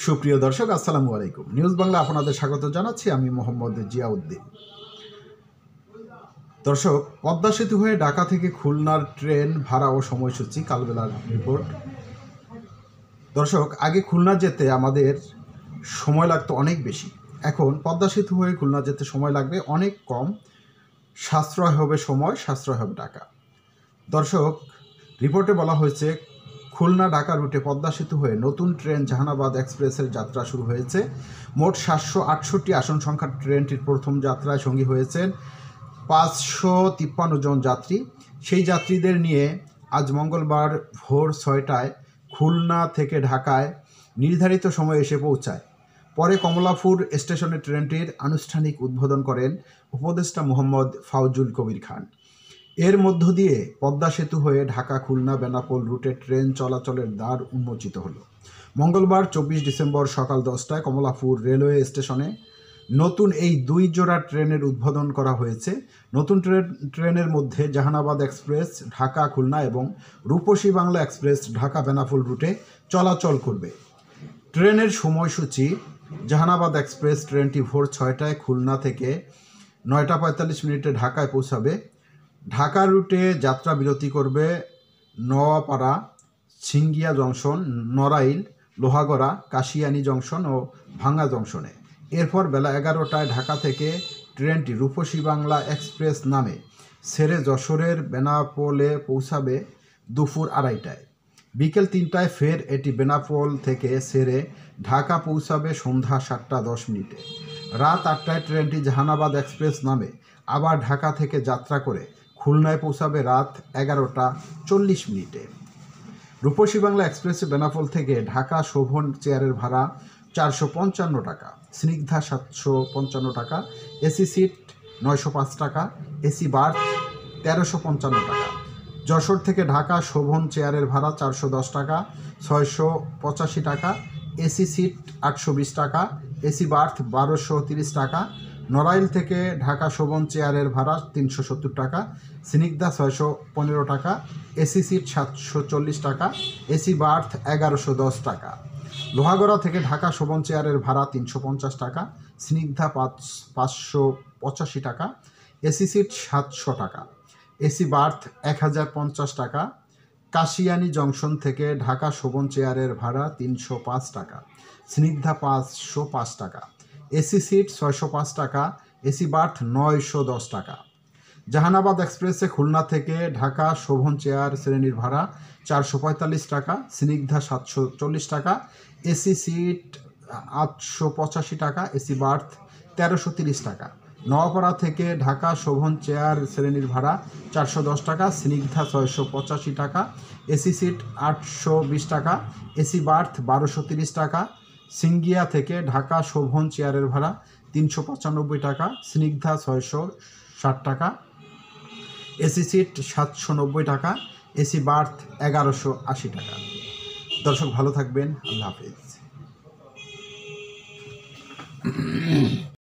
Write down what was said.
সুপ্রিয় দর্শক, আসসালামু আলাইকুম। নিউজ বাংলা আপনাদের স্বাগত জানাচ্ছি। আমি মোহাম্মদ জিয়াউদ্দিন। দর্শক, পদ্মা সেতু হয়ে ঢাকা থেকে খুলনার ট্রেন ভাড়া ও সময়সূচি কালবেলার রিপোর্ট। দর্শক, আগে খুলনা যেতে আমাদের সময় লাগতো অনেক বেশি, এখন পদ্মা সেতু হয়ে খুলনা যেতে সময় লাগবে অনেক কম। সাশ্রয় হবে সময়, সাশ্রয় হবে টাকা। দর্শক, রিপোর্টে বলা হয়েছে খুলনা ঢাকা রুটে পদ্মা সেতু হয়ে নতুন ট্রেন জাহানাবাদ এক্সপ্রেসের যাত্রা শুরু হয়েছে। মোট 768 আসন সংখ্যার ট্রেনটির প্রথম যাত্রায় সঙ্গী হয়েছেন 553 জন যাত্রী। সেই যাত্রীদের নিয়ে আজ মঙ্গলবার ভোর 6টায় খুলনা থেকে ঢাকায় নির্ধারিত সময়ে এসে পৌঁছায়। পরে কমলাপুর স্টেশনে ট্রেনটির আনুষ্ঠানিক উদ্বোধন করেন উপদেষ্টা মোহাম্মদ ফাউজুল কবির খান। এর মধ্য দিয়ে পদ্মা সেতু হয়ে ঢাকা খুলনা বেনাপোল রুটে ট্রেন চলাচলের দ্বার উন্মোচিত হলো। মঙ্গলবার 24 ডিসেম্বর সকাল 10টায় কমলাপুর রেলওয়ে স্টেশনে নতুন এই 2 জোড়া ট্রেনের উদ্বোধন করা হয়েছে। নতুন ট্রেনের মধ্যে জাহানাবাদ এক্সপ্রেস ঢাকা খুলনা এবং রূপসী বাংলা এক্সপ্রেস ঢাকা বেনাপোল রুটে চলাচল করবে। ট্রেনের সময়সূচি: জাহানাবাদ এক্সপ্রেস ট্রেনটি ভোর 6টায় খুলনা থেকে 9টা 45 মিনিটে ঢাকায় পৌঁছাবে। ঢাকা রুটে যাত্রা বিরতি করবে নোয়াপাড়া, সিঙ্গিয়া জংশন, নড়াইল, লোহাগড়া, কাশিয়ানী জংশন ও ভাঙ্গা জংশনে। এরপর বেলা 11টায় ঢাকা থেকে ট্রেনটি রূপসী বাংলা এক্সপ্রেস নামে ছেড়ে যশোরের বেনাপোলে পৌঁছাবে দুপুর 2:30টায়। বিকেল 3টায় ফের এটি বেনাপোল থেকে ছেড়ে ঢাকা পৌঁছাবে সন্ধ্যা 7টা 10 মিনিটে। রাত 8টায় ট্রেনটি জাহানাবাদ এক্সপ্রেস নামে আবার ঢাকা থেকে যাত্রা করে খুলনায় পৌঁছাবে রাত 11টা 40 মিনিটে। রূপসী বাংলা এক্সপ্রেসে বেনাপোল থেকে ঢাকা শোভন চেয়ারের ভাড়া 455 টাকা, স্নিগ্ধা 755 টাকা, এসি সিট 905 টাকা, এসি বার্থ 1355 টাকা। যশোর থেকে ঢাকা শোভন চেয়ারের ভাড়া 410 টাকা, 685 টাকা, এসি সিট 820 টাকা, এসি বার্থ 1230 টাকা। নড়াইল থেকে ঢাকা শোভন চেয়ারের ভাড়া 370 টাকা, স্নিগ্ধা 615 টাকা, এসি সিট 740 টাকা, এসি বার্থ 1110 টাকা। লোহাগড়া থেকে ঢাকা শোভন চেয়ারের ভাড়া 350 টাকা, স্নিগ্ধা 585 টাকা, এসি সিট 700 টাকা, এসি বার্থ 1050 টাকা। কাশিয়ানী জংশন থেকে ঢাকা শোভন চেয়ারের ভাড়া 305 টাকা, স্নিগ্ধা 505 টাকা, এসি সিট 605 টাকা, এসি বার্থ 910 টাকা। জাহানাবাদ এক্সপ্রেসে খুলনা থেকে ঢাকা শোভন চেয়ার শ্রেণীর ভাড়া 445 টাকা, স্নিগ্ধা 740 টাকা, এসি সিট 885 টাকা, এসি বার্থ 1330 টাকা। নোয়াপাড়া থেকে ঢাকা শোভন চেয়ার শ্রেণীর ভাড়া 410 টাকা, স্নিগ্ধা 685 টাকা, এসি সিট 820 টাকা, এসি বার্থ 1230 টাকা। সিঙ্গিয়া থেকে ঢাকা শোভন চেয়ারের ভাড়া 395 টাকা, স্নিগ্ধা 660 টাকা, এসি সিট 790 টাকা, এসি বার্থ 1180 টাকা। দর্শক, ভালো থাকবেন। আল্লাহ হাফেজ।